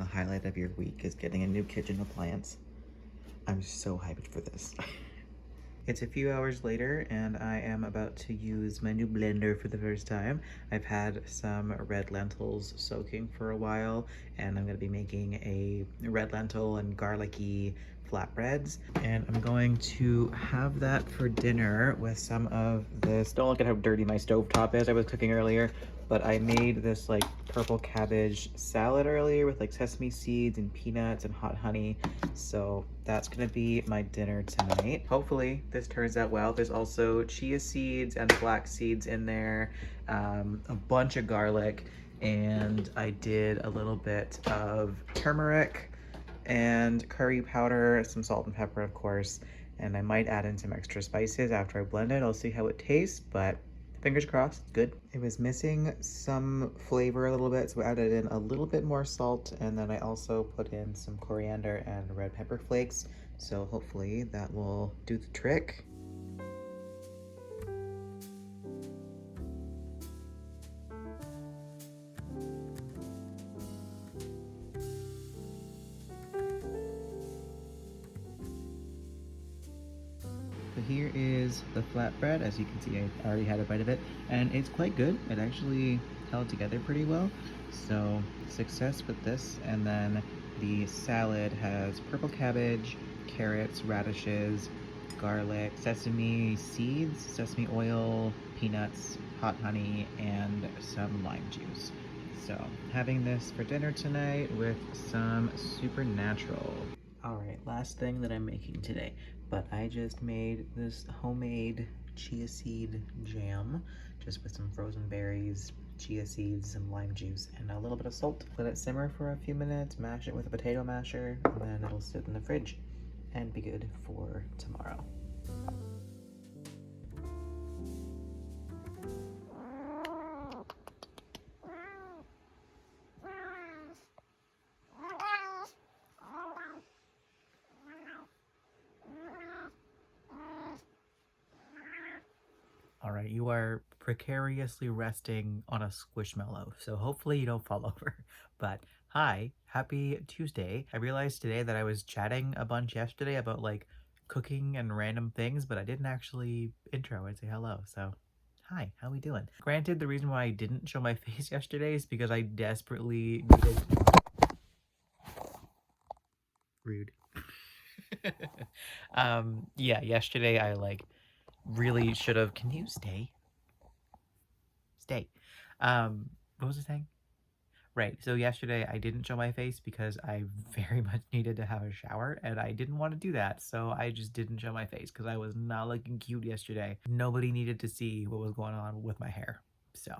highlight of your week is getting a new kitchen appliance. I'm so hyped for this. It's a few hours later and I am about to use my new blender for the first time. I've had some red lentils soaking for a while and I'm going to be making a red lentil and garlicky flatbreads, and I'm going to have that for dinner with some of this. Don't look at how dirty my stovetop is. I was cooking earlier, but I made this like purple cabbage salad earlier with like sesame seeds and peanuts and hot honey. So that's gonna be my dinner tonight. Hopefully this turns out well. There's also chia seeds and flax seeds in there, a bunch of garlic, and I did a little bit of turmeric and curry powder, some salt and pepper, of course, and I might add in some extra spices after I blend it. I'll see how it tastes, but fingers crossed, good. It was missing some flavor a little bit, so I added in a little bit more salt, and then I also put in some coriander and red pepper flakes, so hopefully that will do the trick. So here is the flatbread. As you can see, I already had a bite of it, and it's quite good. It actually held together pretty well. So success with this. And then the salad has purple cabbage, carrots, radishes, garlic, sesame seeds, sesame oil, peanuts, hot honey, and some lime juice. So having this for dinner tonight with some Supernatural. Alright, last thing that I'm making today, but I just made this homemade chia seed jam, just with some frozen berries, chia seeds, some lime juice, and a little bit of salt. Let it simmer for a few minutes, mash it with a potato masher, and then it'll sit in the fridge and be good for tomorrow. All right, you are precariously resting on a squishmallow, so hopefully you don't fall over. But hi, happy Tuesday. I realized today that I was chatting a bunch yesterday about like cooking and random things, but I didn't actually intro and say hello, so hi, how we doing? Granted, the reason why I didn't show my face yesterday is because I desperately needed... Rude. Yeah, yesterday I like really should have... Can you stay? Stay. What was I saying? Right, so yesterday I didn't show my face because I very much needed to have a shower, and I didn't want to do that, so I just didn't show my face because I was not looking cute yesterday. Nobody needed to see what was going on with my hair, so.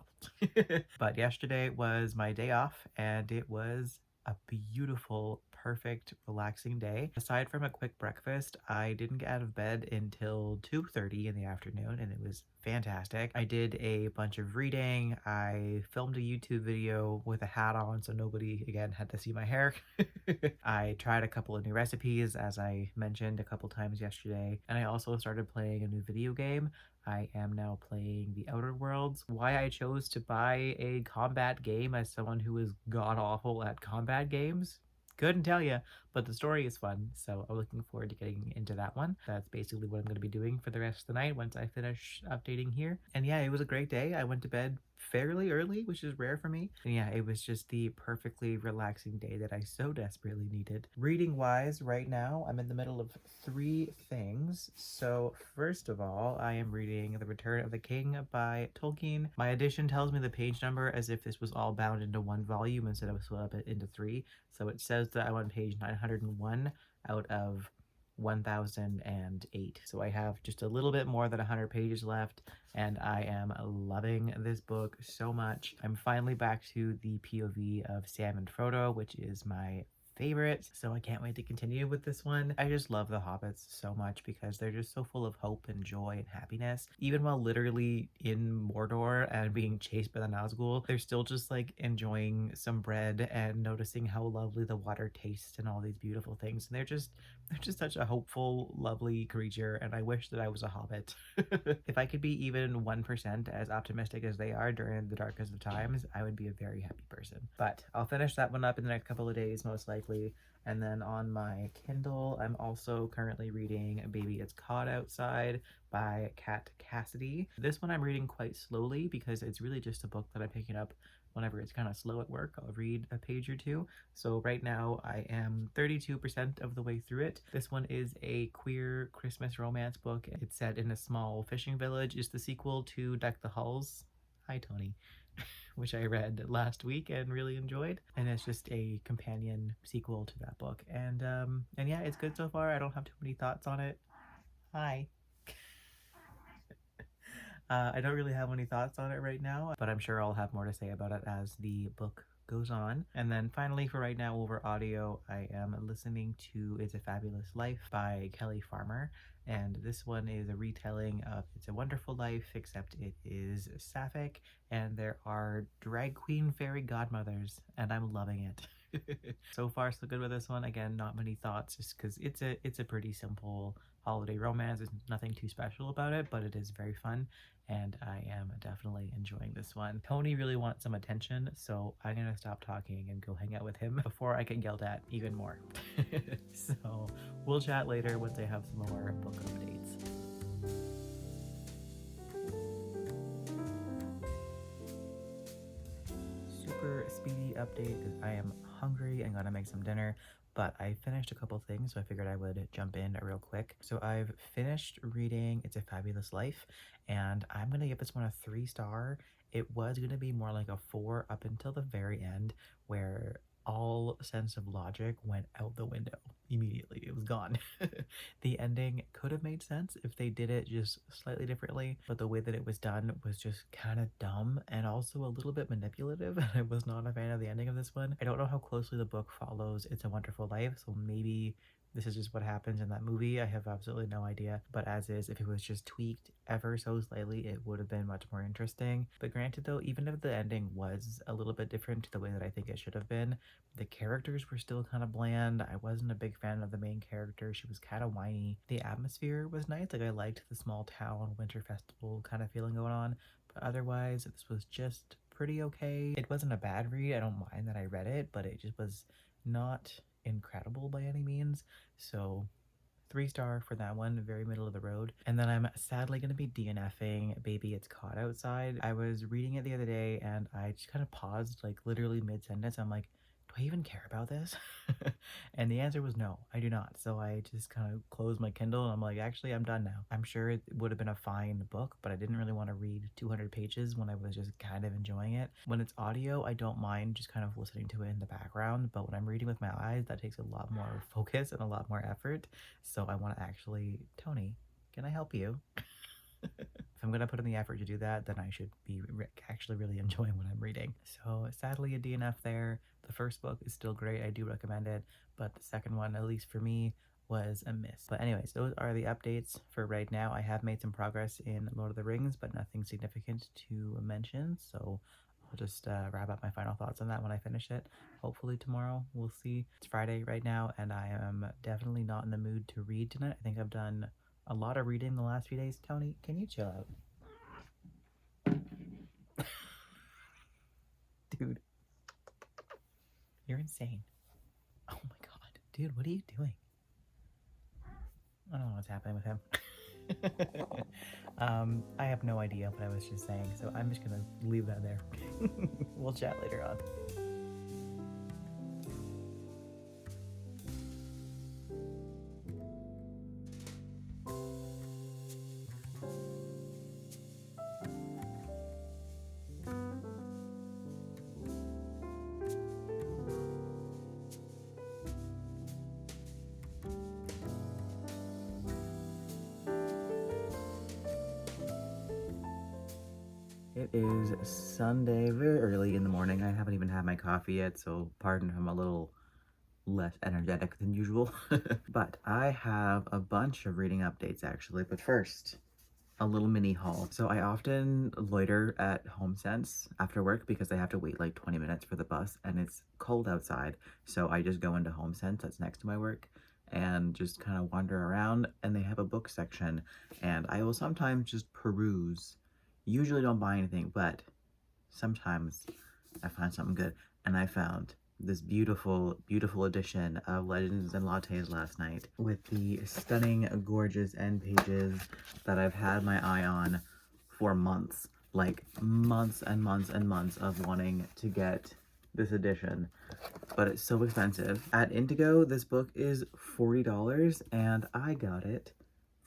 But yesterday was my day off, and it was a beautiful, perfect, relaxing day. Aside from a quick breakfast, I didn't get out of bed until 2:30 in the afternoon, and it was fantastic. I did a bunch of reading. I filmed a YouTube video with a hat on so nobody, again, had to see my hair. I tried a couple of new recipes, as I mentioned a couple times yesterday, and I also started playing a new video game. I am now playing The Outer Worlds. Why I chose to buy a combat game as someone who is god-awful at combat games? Couldn't tell you, but the story is fun, so I'm looking forward to getting into that one. That's basically what I'm going to be doing for the rest of the night once I finish updating here. And yeah, it was a great day. I went to bed fairly early, which is rare for me. And yeah, it was just the perfectly relaxing day that I so desperately needed. Reading wise, right now, I'm in the middle of 3 things. So first of all, I am reading The Return of the King by Tolkien. My edition tells me the page number as if this was all bound into one volume instead of split up into 3. So it says that I'm on page 901 out of 1008. So I have just a little bit more than 100 pages left, and I am loving this book so much. I'm finally back to the POV of Sam and Frodo, which is my favorites, so I can't wait to continue with this one. I just love the hobbits so much because they're just so full of hope and joy and happiness. Even while literally in Mordor and being chased by the Nazgul, they're still just like enjoying some bread and noticing how lovely the water tastes and all these beautiful things. And they're just such a hopeful, lovely creature, and I wish that I was a hobbit. If I could be even 1% as optimistic as they are during the darkest of times, I would be a very happy person. But I'll finish that one up in the next couple of days, most likely. And then on my Kindle, I'm also currently reading Baby It's Caught Outside by Cassidy. This one I'm reading quite slowly because it's really just a book that I'm picking up whenever it's kind of slow at work. I'll read a page or two. So right now I am 32% of the way through it. This one is a queer Christmas romance book. It's set in a small fishing village. It's the sequel to Deck the Halls. Hi, Tony. Which I read last week and really enjoyed. And it's just a companion sequel to that book. And yeah, it's good so far. I don't have too many thoughts on it. Hi. I don't really have any thoughts on it right now, but I'm sure I'll have more to say about it as the book goes on. And then finally, for right now, over audio, I am listening to It's a Fabulous Life by Kelly Farmer. And this one is a retelling of It's a Wonderful Life, except it is sapphic, and there are drag queen fairy godmothers, and I'm loving it. So far, so good with this one. Again, not many thoughts, just because it's a pretty simple holiday romance. There's nothing too special about it, but it is very fun, and I am definitely enjoying this one. Tony really wants some attention, so I'm gonna stop talking and go hang out with him before I get yelled at even more. So we'll chat later once I have some more book updates. Super speedy update because I am hungry and gonna make some dinner, but I finished a couple things, so I figured I would jump in real quick. So I've finished reading It's a Fabulous Life, and I'm gonna give this one a 3-star. It was gonna be more like a 4 up until the very end, where all sense of logic went out the window immediately. It was gone. The ending could have made sense if they did it just slightly differently, but the way that it was done was just kind of dumb and also a little bit manipulative. I was not a fan of the ending of this one. I don't know how closely the book follows It's a Wonderful Life, so maybe this is just what happens in that movie. I have absolutely no idea. But as is, if it was just tweaked ever so slightly, it would have been much more interesting. But granted though, even if the ending was a little bit different to the way that I think it should have been, the characters were still kind of bland. I wasn't a big fan of the main character. She was kind of whiny. The atmosphere was nice. Like I liked the small town winter festival kind of feeling going on. But otherwise, this was just pretty okay. It wasn't a bad read. I don't mind that I read it, but it just was not incredible by any means. So 3-star for that one, very middle of the road. And then I'm sadly going to be DNFing Baby It's Caught Outside. I was reading it the other day and I just kind of paused like literally mid-sentence. I'm like, do I even care about this? And the answer was no, I do not. So I just kind of closed my Kindle and I'm like, actually, I'm done now. I'm sure it would have been a fine book, but I didn't really want to read 200 pages when I was just kind of enjoying it. When it's audio, I don't mind just kind of listening to it in the background, but when I'm reading with my eyes, that takes a lot more focus and a lot more effort. So I want to actually, Tony, can I help you? If I'm going to put in the effort to do that, then I should be actually really enjoying what I'm reading. So sadly a DNF there. The first book is still great. I do recommend it. But the second one, at least for me, was a miss. But anyways, those are the updates for right now. I have made some progress in Lord of the Rings, but nothing significant to mention. So I'll just wrap up my final thoughts on that when I finish it. Hopefully tomorrow. We'll see. It's Friday right now, and I am definitely not in the mood to read tonight. I think I've done a lot of reading the last few days. Tony, can you chill out? Dude, you're insane. Oh my god. Dude, what are you doing? I don't know what's happening with him. I have no idea what I was just saying, so I'm just gonna leave that there. We'll chat later on. It is Sunday, very early in the morning. I haven't even had my coffee yet, so pardon if I'm a little less energetic than usual. But I have a bunch of reading updates actually, but first, a little mini haul. So I often loiter at HomeSense after work because I have to wait like 20 minutes for the bus and it's cold outside. So I just go into HomeSense that's next to my work and just kind of wander around, and they have a book section and I will sometimes just peruse. Usually don't buy anything, but sometimes I find something good, and I found this beautiful, beautiful edition of Legends and Lattes last night with the stunning, gorgeous end pages that I've had my eye on for months. Like months and months and months of wanting to get this edition, but it's so expensive. At Indigo, this book is $40 and I got it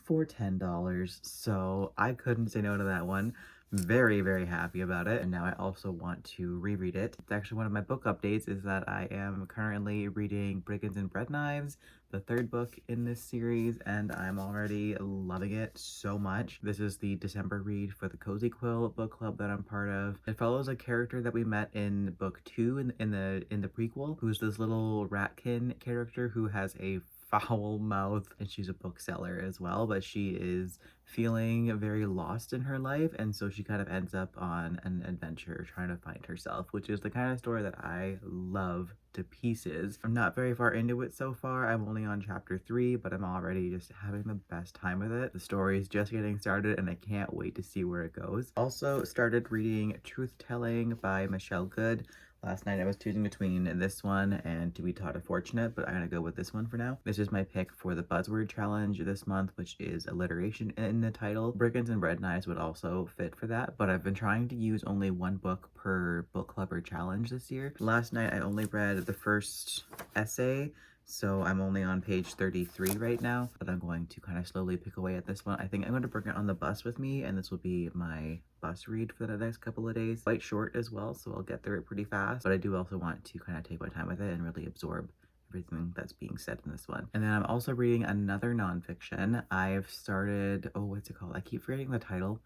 for $10, so I couldn't say no to that one. Very, very happy about it, and now I also want to reread it. It's actually one of my book updates is that I am currently reading Brigands and Breadknives, the third book in this series, and I'm already loving it so much. This is the December read for the Cozy Quill book club that I'm part of. It follows a character that we met in book 2 in the prequel, who's this little ratkin character who has a foul mouth, and she's a bookseller as well, but she is feeling very lost in her life, and so she kind of ends up on an adventure trying to find herself, which is the kind of story that I love to pieces. I'm not very far into it so far. I'm only on chapter 3, but I'm already just having the best time with it. The story is just getting started and I can't wait to see where it goes. Also started reading Truth Telling by Michelle Good. Last night I was choosing between this one and To Be Taught a Fortunate, but I'm gonna go with this one for now. This is my pick for the buzzword challenge this month, which is alliteration in the title. Brigands and Breadknives would also fit for that, but I've been trying to use only one book per book club or challenge this year. Last night I only read the first essay, so I'm only on page 33 right now, but I'm going to kind of slowly pick away at this one. I think I'm going to bring it on the bus with me, and this will be my bus read for the next couple of days. Quite short as well, so I'll get through it pretty fast, but I do also want to kind of take my time with it and really absorb everything that's being said in this one. And then I'm also reading another nonfiction. I've started, oh, what's it called? I keep forgetting the title.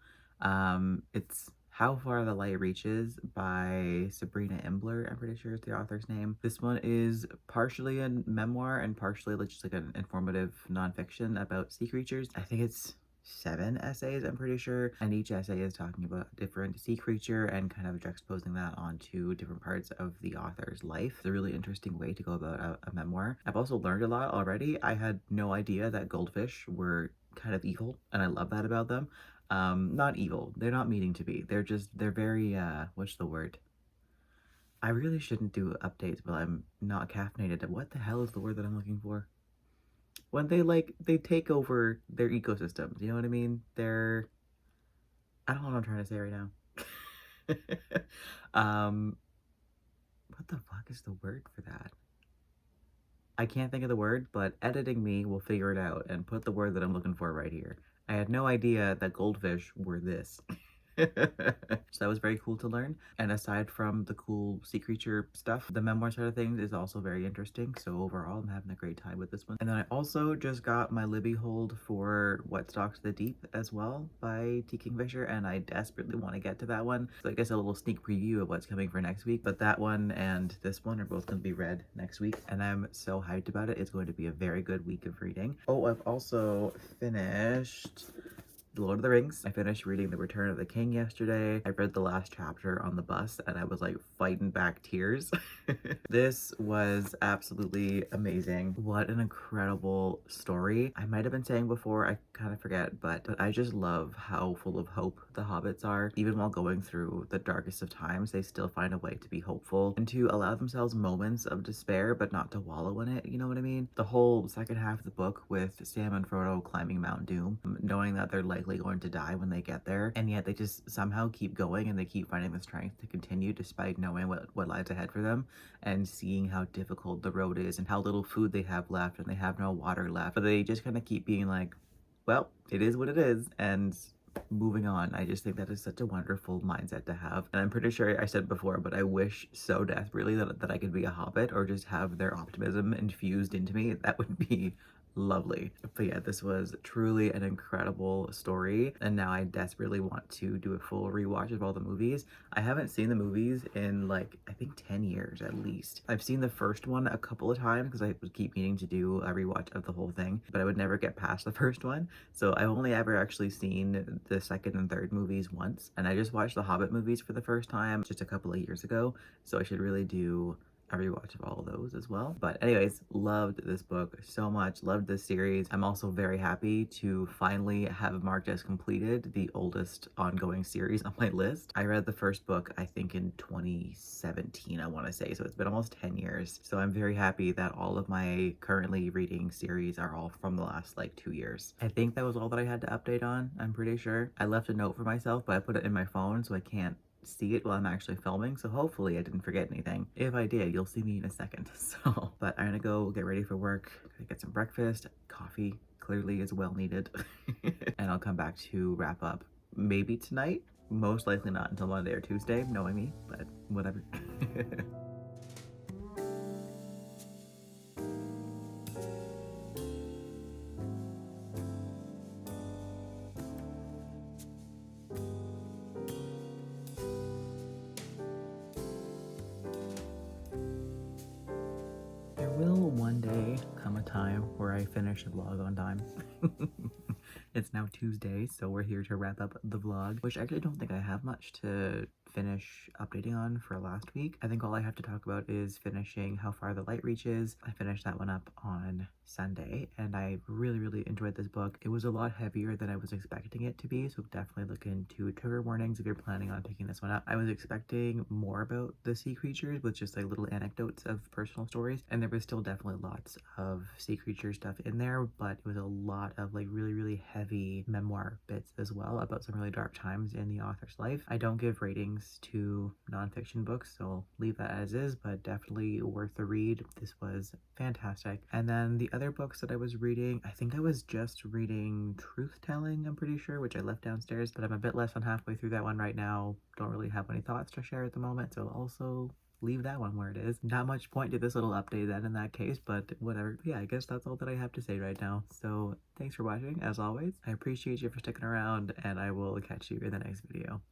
It's How Far the Light Reaches by Sabrina Imbler, I'm pretty sure is the author's name. This one is partially a memoir and partially just like an informative nonfiction about sea creatures. I think it's 7 essays, I'm pretty sure, and each essay is talking about a different sea creature and kind of juxtaposing that onto different parts of the author's life. It's a really interesting way to go about a memoir. I've also learned a lot already. I had no idea that goldfish were kind of evil, and I love that about them. Not evil, they're not meaning to be, they're very what's the word? I really shouldn't do updates while I'm not caffeinated. What the hell is the word that I'm looking for? When they take over their ecosystems, you know what I mean? I don't know what I'm trying to say right now. What the fuck is the word for that? I can't think of the word, but editing me will figure it out and put the word that I'm looking for right here. I had no idea that goldfish were this. So that was very cool to learn. And aside from the cool sea creature stuff, the memoir side of things is also very interesting. So overall, I'm having a great time with this one. And then I also just got my Libby hold for What Stalks the Deep as well by T. Kingfisher, and I desperately want to get to that one. So I guess a little sneak preview of what's coming for next week. But that one and this one are both going to be read next week, and I'm so hyped about it. It's going to be a very good week of reading. Oh, I've also finished The Lord of the Rings. I finished reading The Return of the King yesterday. I read the last chapter on the bus and I was like fighting back tears. This was absolutely amazing. What an incredible story. I might have been saying before, I kind of forget, but I just love how full of hope the hobbits are. Even while going through the darkest of times, they still find a way to be hopeful and to allow themselves moments of despair, but not to wallow in it, you know what I mean? The whole second half of the book with Sam and Frodo climbing Mount Doom, knowing that they're likely going to die when they get there, and yet they just somehow keep going and they keep finding the strength to continue despite knowing what lies ahead for them, and seeing how difficult the road is and how little food they have left and they have no water left, but they just kind of keep being like, well, it is what it is, and moving on. I just think that is such a wonderful mindset to have, and I'm pretty sure I said before, but I wish so desperately that I could be a hobbit or just have their optimism infused into me. That would be Lovely. But yeah, this was truly an incredible story, and now I desperately want to do a full rewatch of all the movies. I haven't seen the movies in like, I think 10 years at least. I've seen the first one a couple of times because I would keep meaning to do a rewatch of the whole thing, but I would never get past the first one. So I've only ever actually seen the second and third movies once, and I just watched the Hobbit movies for the first time just a couple of years ago, so I should really do a rewatch of all of those as well. But anyways, loved this book so much, loved this series. I'm also very happy to finally have marked as completed the oldest ongoing series on my list. I read the first book, I think in 2017, I want to say, so it's been almost 10 years. So I'm very happy that all of my currently reading series are all from the last like 2 years. I think that was all that I had to update on, I'm pretty sure. I left a note for myself, but I put it in my phone so I can't see it while I'm actually filming, so hopefully I didn't forget anything. If I did, you'll see me in a second. So, but I'm gonna go get ready for work, get some breakfast. Coffee clearly is well needed. And I'll come back to wrap up maybe tonight, most likely not until Monday or Tuesday, knowing me, but whatever. There will one day come a time where I finish the vlog on time. It's now Tuesday, so we're here to wrap up the vlog, which I actually don't think I have much to finish updating on for last week. I think all I have to talk about is finishing How Far the Light Reaches. I finished that one up on Sunday, and I really enjoyed this book. It was a lot heavier than I was expecting it to be, so definitely look into trigger warnings if you're planning on picking this one up. I was expecting more about the sea creatures with just like little anecdotes of personal stories, and there was still definitely lots of sea creature stuff in there, but it was a lot of like really heavy memoir bits as well about some really dark times in the author's life. I don't give ratings to nonfiction books, so I'll leave that as is, but definitely worth the read. This was fantastic. And then the other books that I was reading, I think I was just reading Truth Telling, I'm pretty sure, which I left downstairs, but I'm a bit less than halfway through that one right now. Don't really have any thoughts to share at the moment, so I'll also leave that one where it is. Not much point to this little update then in that case, but whatever. Yeah, I guess that's all that I have to say right now. So thanks for watching, as always. I appreciate you for sticking around, and I will catch you in the next video.